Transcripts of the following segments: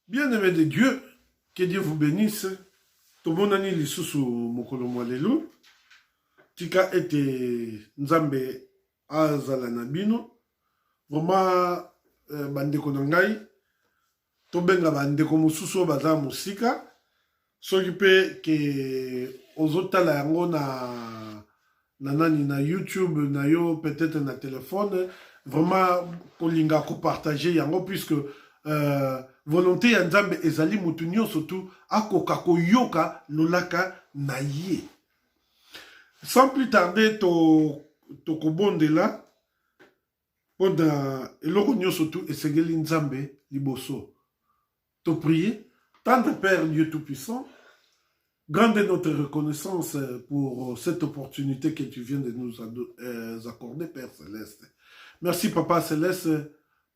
Bien-aimés de Dieu, que Dieu vous bénisse. Tobonani lisusu mokolo mwalelo. Tika ete nzambe azala na bino. Vraiment bandeko na ngai. Tobenga bandeko mosusu baza musika. Soki pe ke ozotala yango na nani na YouTube na yo peut-être na téléphone. Vraiment kolinga ko partager yango puisque volonté ya nzambe ezali mutu nyonso tu akoka koyoka lolaka na ye. Sans plus tarder tokobondela mpona eloko nyonso tu esengeli nzambe liboso. To prier, tendre Père Dieu Tout-Puissant, grande est notre reconnaissance pour cette opportunité que tu viens de nous accorder, Père Céleste. Merci Papa Céleste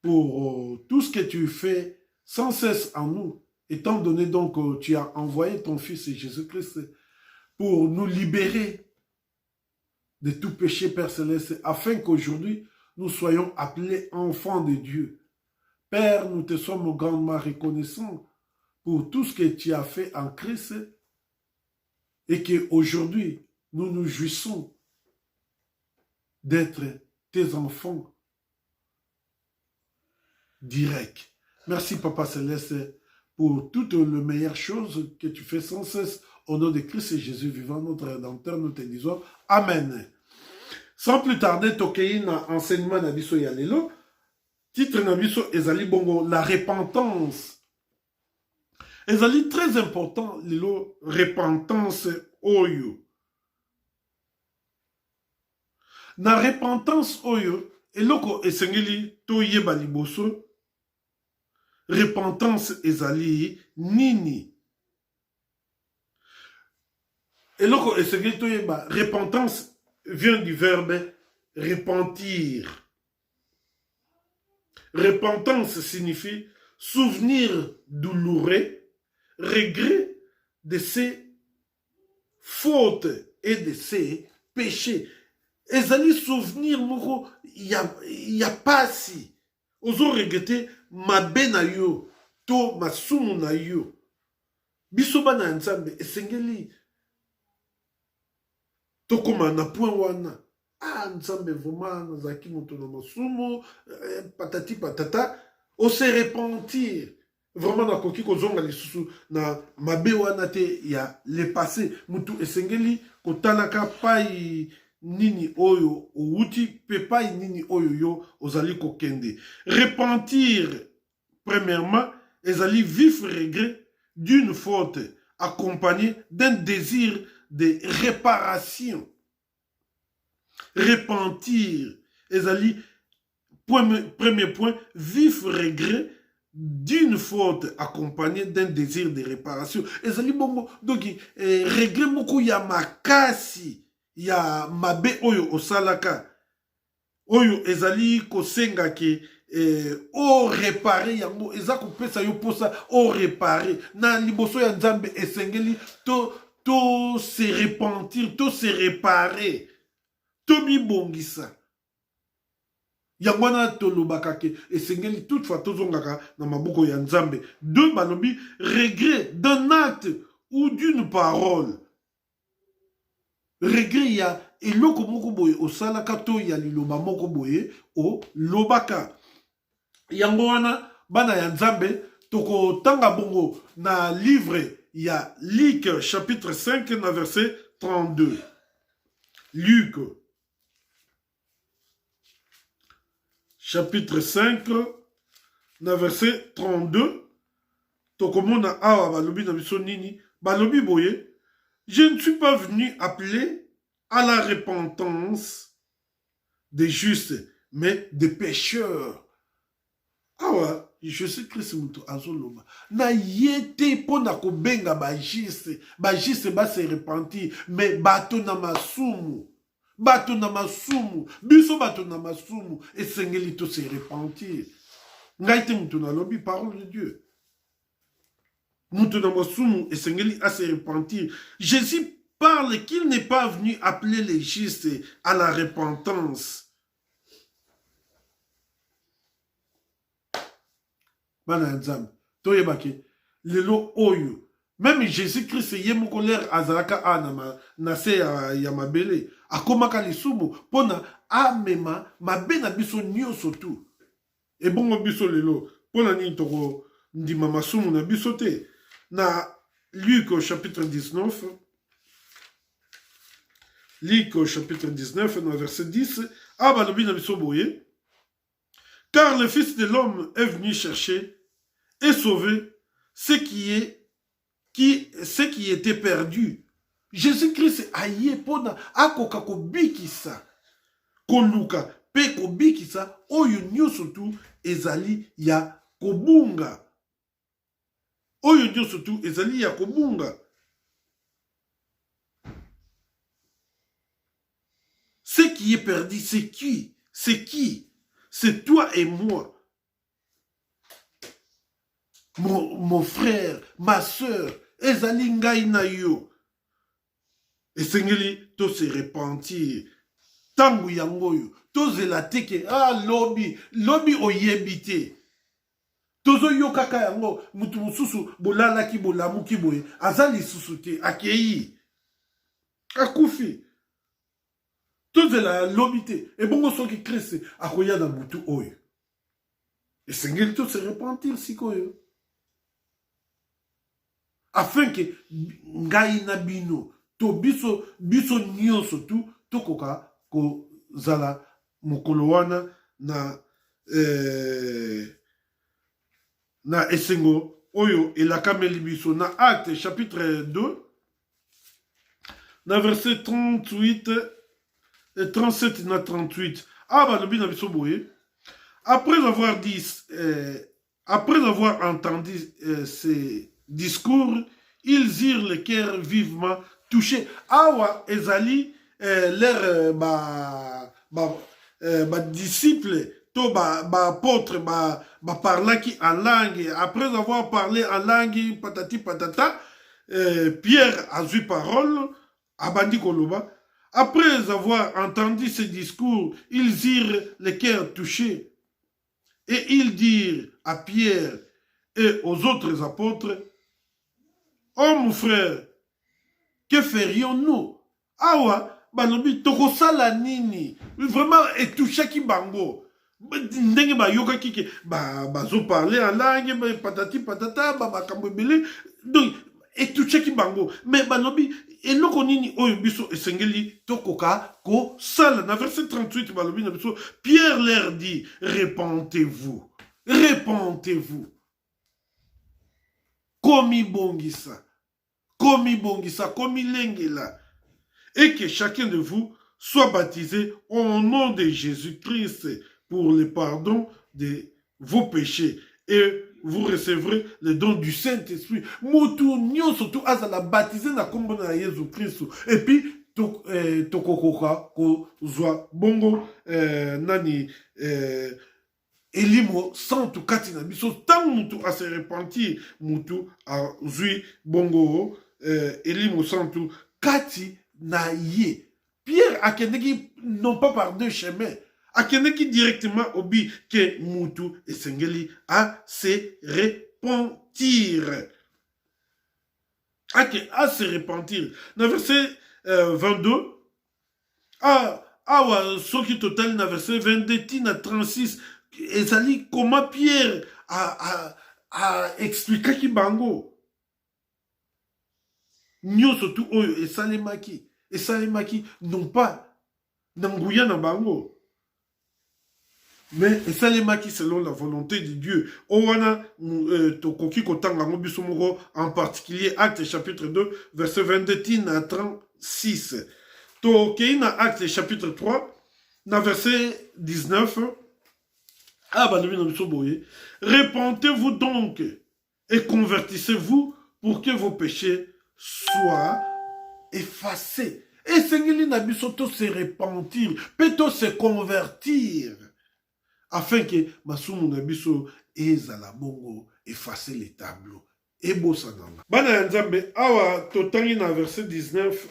pour tout ce que tu fais sans cesse en nous, étant donné donc que tu as envoyé ton Fils Jésus-Christ pour nous libérer de tout péché, Père Céleste, afin qu'aujourd'hui, nous soyons appelés enfants de Dieu. Père, nous te sommes grandement reconnaissants pour tout ce que tu as fait en Christ et qu'aujourd'hui, nous nous jouissons d'être tes enfants directs. Merci, Papa Céleste, pour toutes les meilleures choses que tu fais sans cesse. Au nom de Christ et Jésus vivant, notre Rédempteur, nous te disons Amen. Sans plus tarder, tokeyi na enseignement na biso ya lelo. Titre na biso ezali bongo la repentance. Ezali très important lelo repentance oyo. Na repentance oyo eloko esengeli toyeba liboso. Repentance ezali nini? Eloko esengeli toyeba repentance vient du verbe repentir. Repentance signifie souvenir douloureux, regret de ses fautes et de ses péchés. Ezali souvenir moko ya pasi. Ozo regretter mabe na yo, to masumu na yo. Biso bana nzambe esengeli tokoma na point wana. Ah, nzambe vraiment nazaki moto na masumu, patati patata, o se repentir. Vraiment na koki kozonga lisusu na mabe wana te ya le passé. Mutu esengeli kotalaka pai nini oyo outi pe pai nini oyo yo ozali kokende. Repentir, premièrement, ezali vif regret d'une faute accompagné d'un désir de réparation. Repentir, ezali, premier point, vif regret d'une faute accompagnée d'un désir de réparation. Ezali bongo, donc, regret moko ya makasi, ya mabe oyo osalaka, oyo ezali kosenga ke o réparer yango, eza kopesa yo posa o réparer. Na liboso ya nzambe esengeli to se repentir, to se réparer. Tobi bongisa. Yangwana tolobaka ke esengeli toutefois tozongaka na maboko ya nzambe. Deux balobi regret d'un acte ou d'une parole. Regret ya eloko moko boye osalaka to ya liloba moko boye o lobaka. Yangwana bana ya nzambe toko tanga bongo na livre ya Luc chapitre 5 na verset 32. Luc chapitre 5, na verset 32, tokomona awa balobi na biso nini, balobi boye, je ne suis pas venu appeler à la repentance des justes, mais des pécheurs. Awa, Jésus-Christ mutu azoloba. Na yete pona ko benga ba juste ba se repentir, mais bato na masumu. Bato na masumu, biso bato na masumu, esengeli to se repentir. Ngaite mutu na lobi parole de Dieu. Mutu na masumu, esengeli a se repentir. Jésus parle qu'il n'est pas venu appeler les justes à la repentance. Bana nzambe, toyebake lelo oyo même Jésus-Christ ye moko l'air azalaka na se ya mabele akomaka lisumu pona amema mabe na biso nyonso tu ebongo biso lelo pona nini toko ndima masumu na biso te na Luc au chapitre 19 Luc au chapitre 19 dans verset 10 balobi na biso boye car le Fils de l'homme est venu chercher et sauver ce qui était perdu. Jésus-Christ aye pona akoka kobikisa koluka pe kobikisa oyo nyonso tu ezali ya kobunga. Oyo nyonso tu ezali ya kobunga. Ce qui est perdu, c'est qui? C'est qui? C'est toi et moi. Mon frère, ma soeur, ezali ngai na yo. Esengeli to se repentir. Tangu yango yo, to zela teke, lobi oyebite. Tozo yo kaka yango, mutu mususu bolala ki bolamu ki boye, azali susu te, akei. Akufi. To zela lobite, e bongo soki krese, akoya na mutu oyo. Esengeli to se repentir sikoyo. Afin que ngai na bino to biso nyonso tu tokoka ko zala mokolo wana na esengo oyo elakameli biso na Acte chapitre 2 na verset 38 et 37 na 38 balobi na biso boye après avoir entendu ces discours, ils eurent le cœur vivement touché. Awa ezali leur disciple, to apôtre, parlaki en langue. Après avoir parlé en langue, patati patata, Pierre a eu parole, abandi koloba. Après avoir entendu ces discours, ils eurent le cœur touché. Et ils dirent à Pierre et aux autres apôtres, oh mon frère, que ferions-nous? Awa, balobi, tokosala nini? Vraiment, et touchaki bango. Ndenge ba yoka kike, bazo parler en langue, patati patata, makambo ebele. Donc, et touchaki bango. Mais balobi, eloko nini oyo biso esengeli tokoka ko sala. Na verset 38, balobi na biso, Pierre leur dit, repentez-vous. Repentez-vous. Komi bongisa, komi lengela, et que chacun de vous soit baptisé au nom de Jésus-Christ pour le pardon de vos péchés, et vous recevrez le don du Saint-Esprit. Motu nyonso tu azala baptisé na kombo na Jésus-Christ, et puis tokokoka kozwa bongo nani elimo santu kati na biso tangu mutu a se repentir mutu a zui bongo elimo santu kati na ye. Pierre akendeki non pas par deux chemins, akendeki directement obi ke mutu esengeli a se repentir. A se repentir. Dans verset 22, soki total na verset 22 tina 36, ezali comment Pierre a expliqué ki bango nyonso tu oyo esalemaki non pas na nguya na bango, mais esalemaki selon la volonté de Dieu. Owana tokoki kotanga ngo biso moko, en particulier Acte chapitre 2 verset 22 tina 36. Tokei na Acte chapitre 3 na verset 19. Repentez-vous donc et convertissez-vous pour que vos péchés soient effacés. Et Seigneur Nabiso to se repentir, peut se convertir, afin que Masumu Nabiso ezala bongo effacer les tableaux. Et Bossananga. Bana Nzambe, awa totangi na verset 19.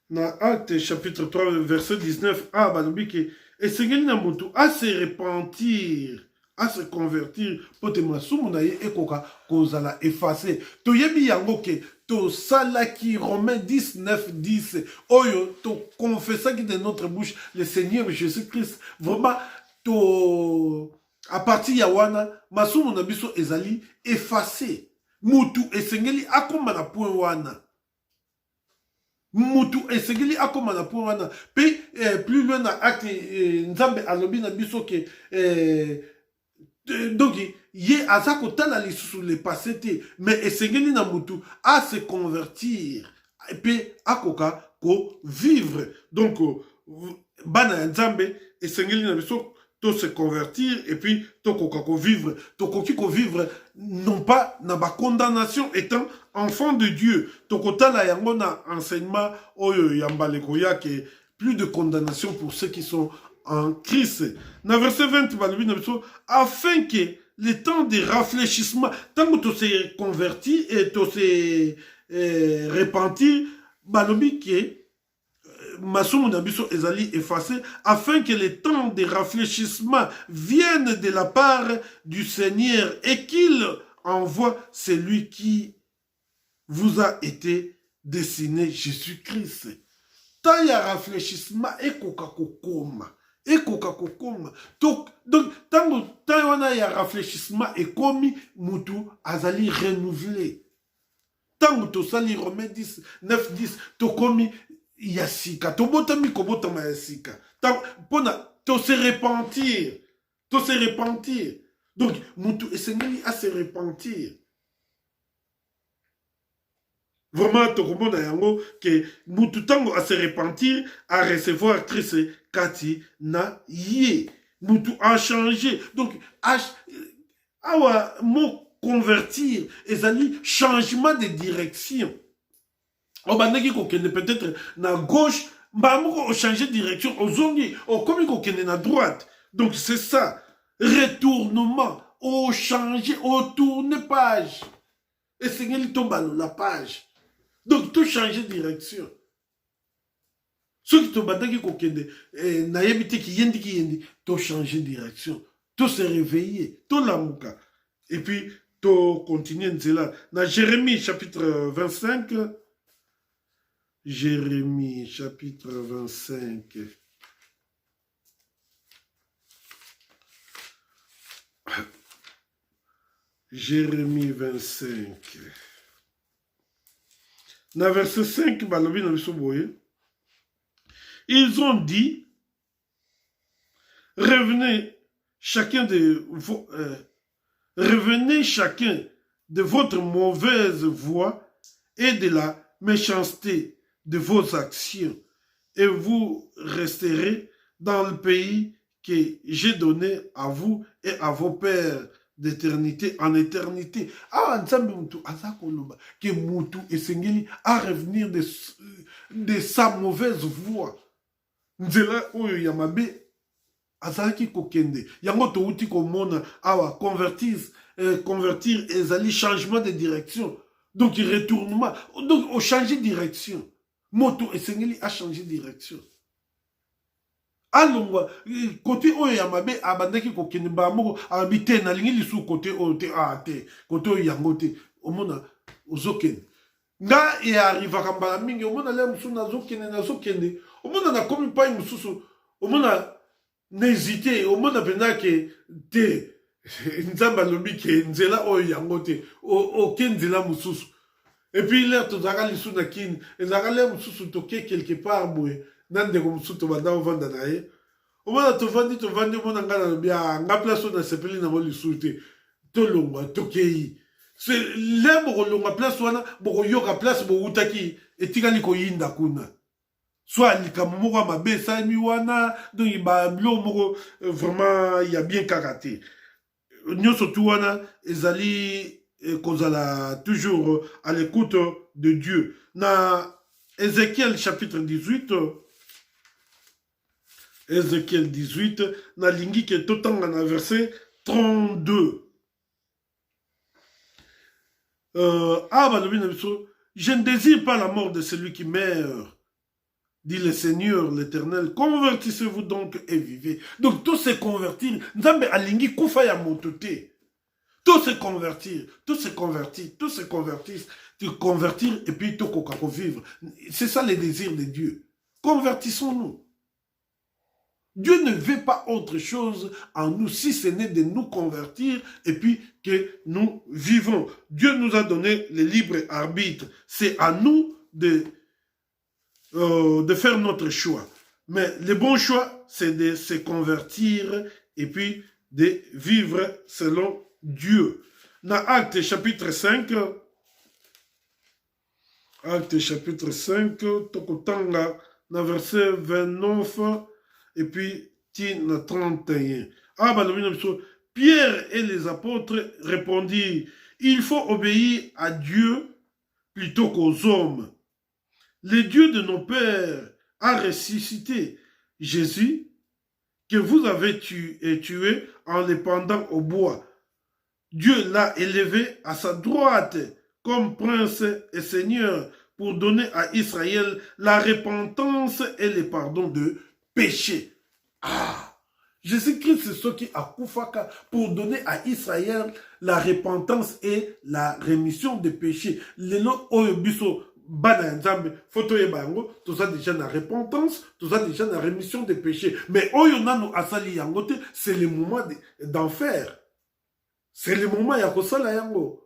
Na Acte chapitre 3 verset 19, balobiki et Seigneur Namutu à se repentir à se convertir pour te masumu na ye ekoka kozala effacé. Toyebi yango ke to salaki Romains 19, 10 oyo to confessaki de notre bouche le Seigneur Jésus-Christ. Vraiment to à partir ya wana masumu na biso ezali effacé. Mutu esengeli akoma na point wana. Mutu esengeli akoma na point wana. Puis plus loin na acte nzambe alobi na biso ke donc ye azako tala lisusu le passé te mais esengeli na mutu à se convertir et puis akoka ko vivre. Donc bana nzambe esengeli na biso to se convertir et puis to koka ko vivre, to koki ko vivre non pas na ba condamnation étant enfant de Dieu. To kotala yango na enseignement oyo yambale koya ke plus de condamnation pour ceux qui sont en Christ. Dans verset 20, afin que le temps de rafraîchissement, tant que tu s'es converti et tu s'es repenti, balobi que Masumu Nabiso ezali effacé, afin que le temps de rafraîchissement vienne de la part du Seigneur et qu'il envoie celui qui vous a été destiné, Jésus-Christ. Tant il y a rafraîchissement et kokakokoma. Et kokakokoma. Donc, tant il y a rafraîchissement et komi, mutu azali renouvelé. Tant que tu as Romains 10, 9, 10, tu komi yasika. Tu botami kobotama yasika. Pona, tu se repentir. Tu se repentir. Donc, mutu esengeli à se repentir. Vraiment, tout le monde a yango que mutu tango à se repentir, à recevoir Christ kati na ye. Mutu a changé. Donc, awa mo convertir, ezali changement de direction. On va dire qu'on peut-être na gauche, bah on changer de direction, aux zongi, comme qu'on est na droite. Donc c'est ça, retournement, au changer, au tourner page. Et c'est qu'il tombe la page. Donc tout changer de direction. Ceux qui tombent dans qui na yebite qui yendi, tout changer de direction, tout se réveiller, tout l'amuka. Et puis tout continuer là. Dans Jérémie chapitre 25. Jérémie, chapitre 25. Jérémie 25. Dans verset 5, ils ont dit, revenez chacun de votre mauvaise voie et de la méchanceté de vos actions, et vous resterez dans le pays que j'ai donné à vous et à vos pères d'éternité en éternité. Ah, nzambe mutu azakoloba que mutu esengeli à revenir de sa mauvaise voie. Nzela oyo yamabe azalaki kokende. Yango to uti komona awa convertir ezali changement de direction. Donc retournement, donc au changer de direction. Moto esengeli a changé de direction. Alors, côté oyo yamabe abandaki kokende ba moko abite na lingi lisu côté oyo te te côté oyo yango te omona ozokende nga e arriva kambala mingi omona le musu nazokende omona na komi pa mususu omona n'hésiter omona pena ke te nzamba lobi ke nzela oyo yango te okenzela mususu. Et puis, là, tu as les sous-nakines, et tu as les sous-toqués quelque part, nande comme sous-tobanda au Vandanae. Au moins, tu vends, mon angana, bien, la place où on a sepelé dans le sous-té. Tolonga, tokei. C'est l'embre, la place où on a, yoga place, utaki, et tigani ko yinda kuna. Soit, l'ikamoura, ma besa, miwana, donc, il va, vraiment, il y a bien karaté. Nous, surtout, ezali, kozala toujours à l'écoute de Dieu. Dans Ézéchiel chapitre 18, Ézéchiel 18, na lingi ke totanga na verset 32. Je ne désire pas la mort de celui qui meurt, dit le Seigneur l'Éternel, convertissez-vous donc et vivez. Donc, tout se convertir, Nzambe alingi kufa ya motote. Tout se convertir, tout se convertir, tout se convertissent, te convertir et puis tout kokako vivre. C'est ça le désir de Dieu. Convertissons-nous. Dieu ne veut pas autre chose en nous si ce n'est de nous convertir et puis que nous vivons. Dieu nous a donné le libre arbitre. C'est à nous de faire notre choix. Mais le bon choix, c'est de se convertir et puis de vivre selon Dieu. Dans Actes chapitre 5, Actes chapitre 5, Tokotanga, dans verset 29, et puis na 31. Ah, bah, Pierre et les apôtres répondirent, il faut obéir à Dieu plutôt qu'aux hommes. Le Dieu de nos pères a ressuscité Jésus, que vous avez tué en le pendant au bois. Dieu l'a élevé à sa droite comme prince et seigneur pour donner à Israël la repentance et le pardon de péché. Ah, Jésus-Christ, c'est ce qui a koufaka pour donner à Israël la repentance et la rémission des péchés. Lelo oyobiso bana nzambe photo yebango, tout ça déjà la repentance, tout ça déjà la rémission des péchés. Mais oyonano asali yangote, c'est le moment d'enfer. C'est le moment ya kosala yango.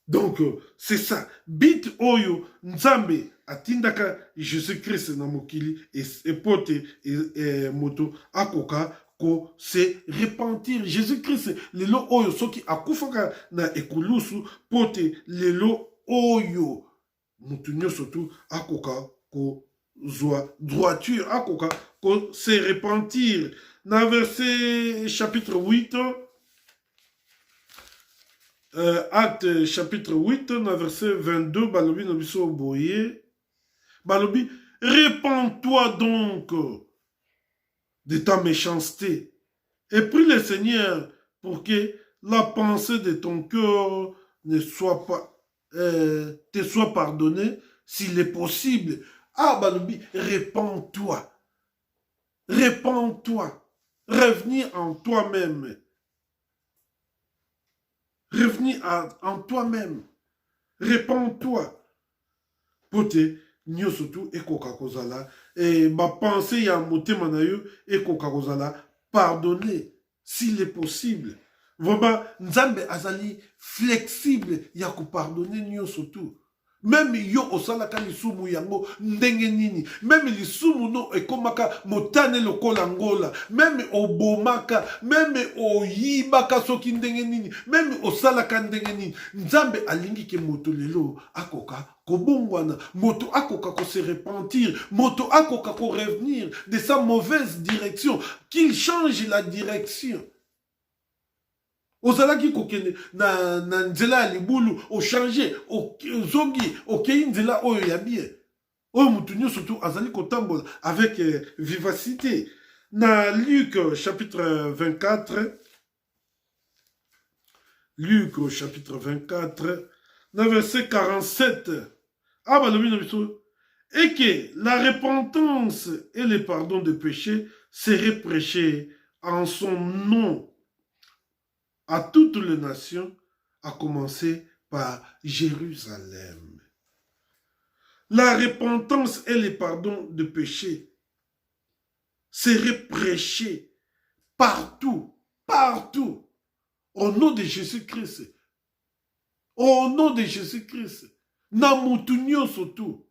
Donc, c'est ça. Bit oyo nzambe atindaka Jésus-Christ na mokili et pote et moto akoka ko se repentir. Jésus-Christ lelo oyo soki akufaka na ekulusu pote lelo oyo mutu nyonso tu akoka ko zwa droiture akoka ko se repentir. Na verset chapitre 8 Acte chapitre 8, verset 22, Balobi Nabiso Boye. Balobi, répands-toi donc de ta méchanceté et prie le Seigneur pour que la pensée de ton cœur ne soit pas, te soit pardonnée s'il est possible. Ah, Balobi, répands-toi. Répands-toi. Revenir en toi-même. Revenir en toi-même. Répands-toi. Pote, nyo surtout ekoka kozala. Et ma pensée ya motema na yo ekoka kozala. Pardonner s'il est possible. Vraiment, Nzambe azali flexible ya ko pardonner nyo surtout. Même yo osalaka lisumu yango ndenge nini, même lisumu no ekomaka motane lokola ngola, même obomaka, même oyibaka soki ndenge nini, même osalaka ndenge nini, Nzambe alingi ke moto lelo akoka kobongwana, moto akoka ko se repentir, moto akoka ko revenir de sa mauvaise direction, qu'il change la direction. Ozalaki kokende na nzela ya libulu ochange ozongi okei nzela oyo ya bien oyo mutu nyonso tu azali kotambola avec vivacité. Na Luc chapitre 24, Luc chapitre 24, na verset 47, ah balobi na biso, et que la repentance et le pardon de péché seraient prêchés en son nom à toutes les nations, à commencer par Jérusalem. La repentance et le pardon de péché seraient prêchés partout, partout, au nom de Jésus-Christ. Au nom de Jésus-Christ. Na mutu nyonso tu.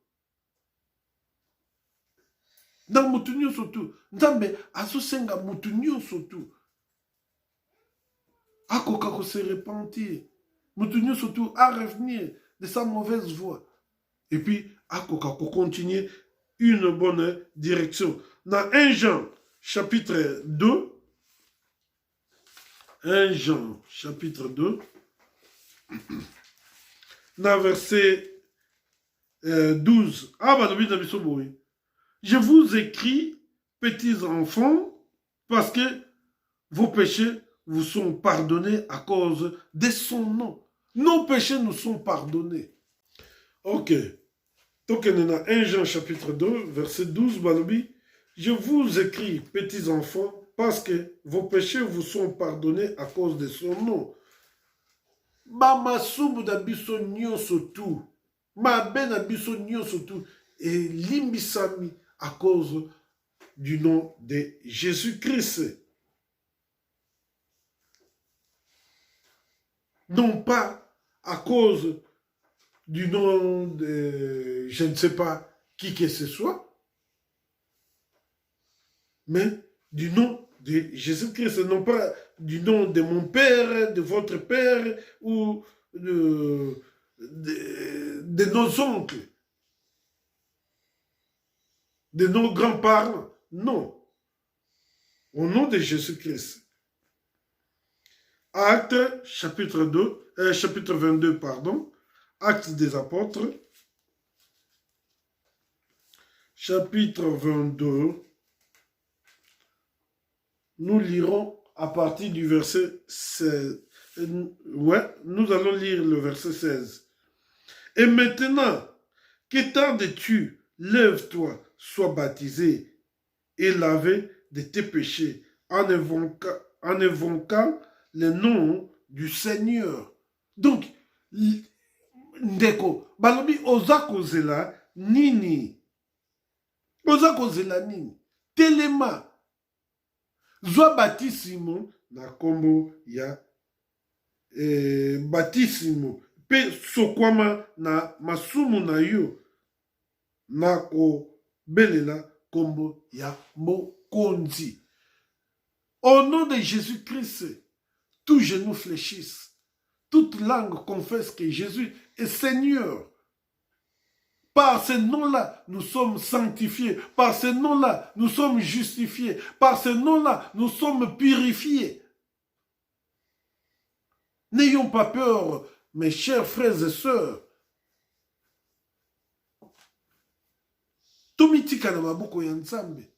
Na mutu nyonso tu. Nzambe azosenga mutu nyonso tu. Akoka ko se repentir. Moutounio surtout à revenir de sa mauvaise voie. Et puis, akoka ko continuer une bonne direction. Dans 1 Jean, chapitre 2, 1 Jean, chapitre 2, dans verset 12. Ah, bah, je vous écris, petits enfants, parce que vos péchés vous sont pardonnés à cause de son nom. Nos péchés nous sont pardonnés. Ok. Donc, on a 1 Jean chapitre 2, verset 12, balobi. Je vous écris, petits enfants, parce que vos péchés vous sont pardonnés à cause de son nom. Bamasubu na biso nyonso tu. Mabe na biso nyonso tu. Et limbisami à cause du nom de Jésus-Christ. Non pas à cause du nom de je ne sais pas qui que ce soit, mais du nom de Jésus-Christ, non pas du nom de mon père, de votre père ou de nos oncles, de nos grands-parents. Non. Au nom de Jésus-Christ. Actes, chapitre 2, chapitre 22, pardon. Actes des apôtres. Chapitre 22. Nous lirons à partir du verset 16. Ouais, nous allons lire le verset 16. Et maintenant, que tardes-tu? Lève-toi, sois baptisé et lavé de tes péchés en invoquant le nom du Seigneur. Donc, ndeko, balobi oza kozela nini? Oza kozela nini? Telema. Zwa batisimo na kombo ya batisimo. Pe sokwama na masumu na yo na ko belela kombo ya mokonzi. Au nom de Jésus-Christ, tout genou fléchisse, toute langue confesse que Jésus est Seigneur. Par ce nom-là, nous sommes sanctifiés. Par ce nom-là, nous sommes justifiés. Par ce nom-là, nous sommes purifiés. N'ayons pas peur, mes chers frères et sœurs. Tomitika na maboko ya Nzambe.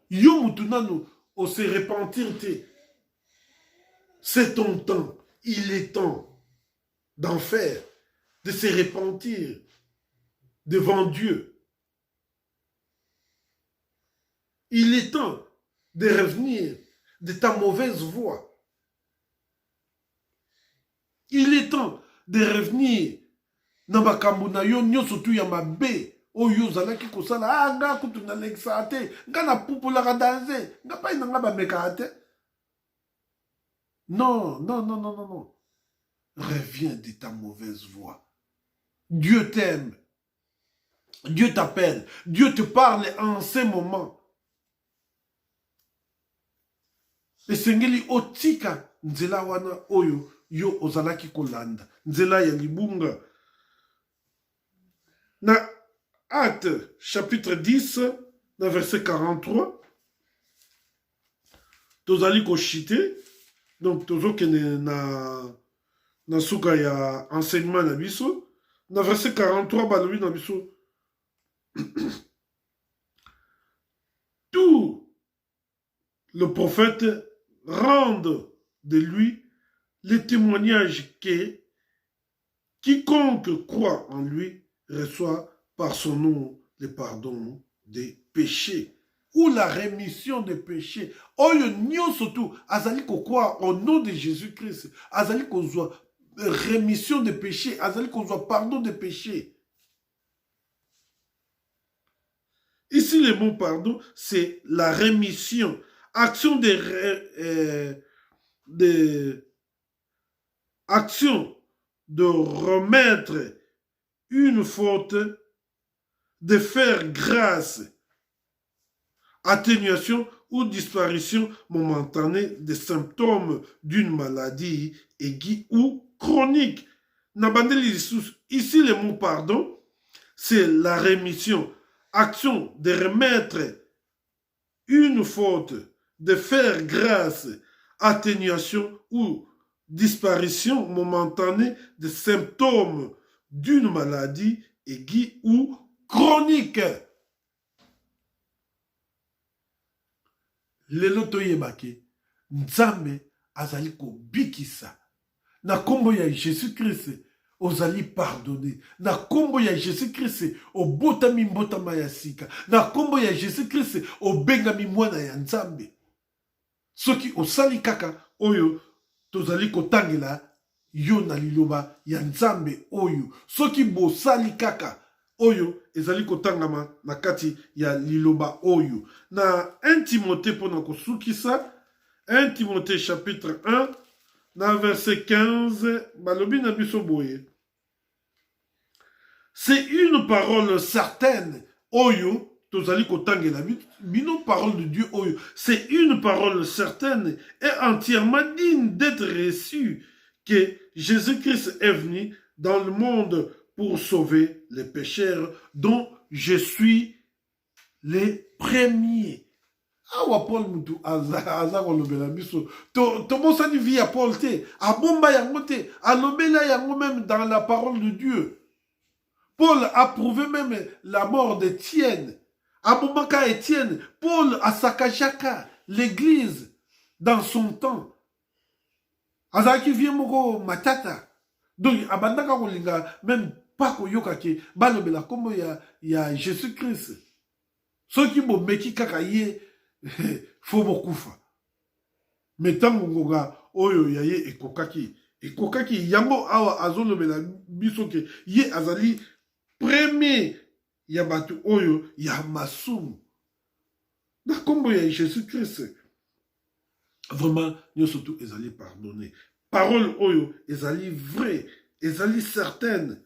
Yo mutunanu o se repentir te. C'est ton temps. Il est temps d'en faire, de se repentir devant Dieu. Il est temps de revenir de ta mauvaise voie. Il est temps de revenir na makambo na yo nyonso tu ya mabe oyo ozalaki kosala nga kutu nalekisa te nga napupulaka danse nga pai na nga bamekaka te. Non, non, non, non, non, non. Reviens de ta mauvaise voie. Dieu t'aime. Dieu t'appelle. Dieu te parle en ce moment. Esengeli otika nzela wana oyo yo ozalaki kolanda. Nzela ya libunga. Na Acte chapitre 10, na verset 43. Tozali koshite. Donc tozo kene na suka ya enseignement na biso. Na verset 43 balobi na biso. Tout le prophète rende de lui le témoignage que quiconque croit en lui reçoit par son nom le pardon des péchés ou la rémission des péchés. Oyo nyonso tu azali ko croire au nom de Jésus-Christ, azali kozwa rémission des péchés, azali kozwa pardon des péchés. Ici, le mot pardon, c'est la rémission. Action action de remettre une faute, de faire grâce, atténuation ou disparition momentanée des symptômes d'une maladie aiguë ou chronique. Ici, le mot pardon, c'est la rémission. Action de remettre une faute, de faire grâce, atténuation ou disparition momentanée des symptômes d'une maladie aiguë ou chronique. Lelo toyebake, Nzambe azali ko bikisa. Na kombo ya Jésus-Christ, ozali pardonné. Na kombo ya Jésus-Christ, obotami mbotama ya sika. Na kombo ya Jésus-Christ, obengami mwana ya Nzambe. Soki osali kaka, oyo, tozali kotangela, yo na liloba ya Nzambe oyo. Soki bosali kaka, oyo, ezali kotangama na kati ya liloba oyo. Na 1 Timothée pona kosukisa, 1 Timothée chapitre 1, na verset 15, balobi na biso boye. C'est une parole certaine, oyo, tozali kotangela bino parole de Dieu oyo. C'est une parole certaine et entièrement digne d'être reçue que Jésus-Christ est venu dans le monde pour sauver les pécheurs dont je suis les premiers. Awa Paul mutu aza kolobela biso tomosani vie ya Paul te abomba yango te alobela yango même dans la parole de Dieu. Paul a prouvé même la mort d'Étienne. Abombaka Étienne, Paul asakajaka l'église dans son temps. Azaki vie moko matata. Donc abandaka kolinga même pas koyoka ke balobela kombo ya Jésus-Christ. Soki bo meki kaka ye faut bokufa. Metango ngoga oyo ya ye ekokaki yango awa azolobela biso ke ye azali premier ya batu oyo ya masumu. Na kombo ya Jésus-Christ. Vraiment, nous surtout ezali pardonné. Parole oyo ezali vrai, ezali certaine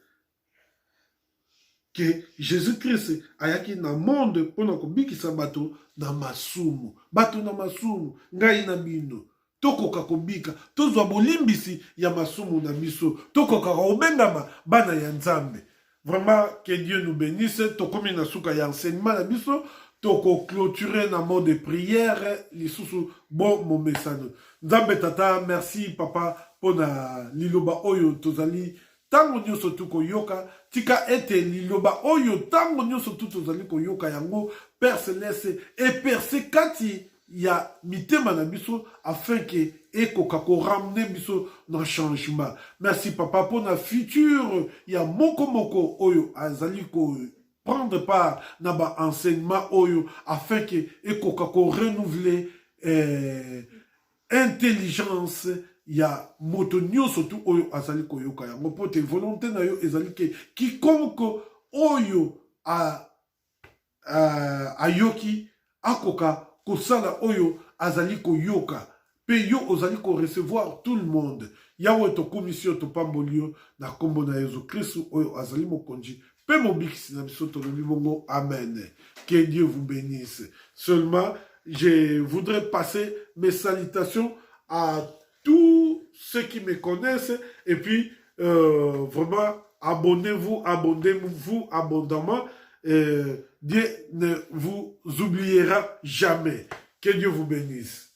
que Jésus-Christ ayaki na monde pona kobikisa bato na masumu. Bato na masumu, ngai na bino. Tokoka kobika, tozwa bolimbisi ya masumu na biso. Tokoka obengama bana ya Nzambe. Vraiment, que Dieu nous bénisse. Tokomi na suka ya enseignement na biso. Toko clôturer na mot de prière. Lisusu bon mon message. Nzambe tata, merci papa pona liloba oyo tozali. Tango nyoso tuko yoka, tika ete liloba oyo tango nyoso tozali ko yoka yango Père Céleste et persekati ya mitema na biso afin que ekoka ko ramener biso dans changement. Merci papa pour na futur ya moko oyo azali ko prendre part na ba enseignement oyo afin que ekoka ko renouveler intelligence ya moto nyonso tu oyo azali koyoka yango po te volonté na yo ezali ke quiconque oyo ayoki akoka kosala oyo azali koyoka pe yo ozali ko recevoir tout le monde yawe to commission to pambolio na kombo na Yesu Kristo oyo azali mokonzi pe mobikisi na biso to lobi bongo amen. Que Dieu vous bénisse. Seulement je voudrais passer mes salutations à tous ceux qui me connaissent et puis vraiment abonnez-vous abondamment. Dieu ne vous oubliera jamais. Que Dieu vous bénisse.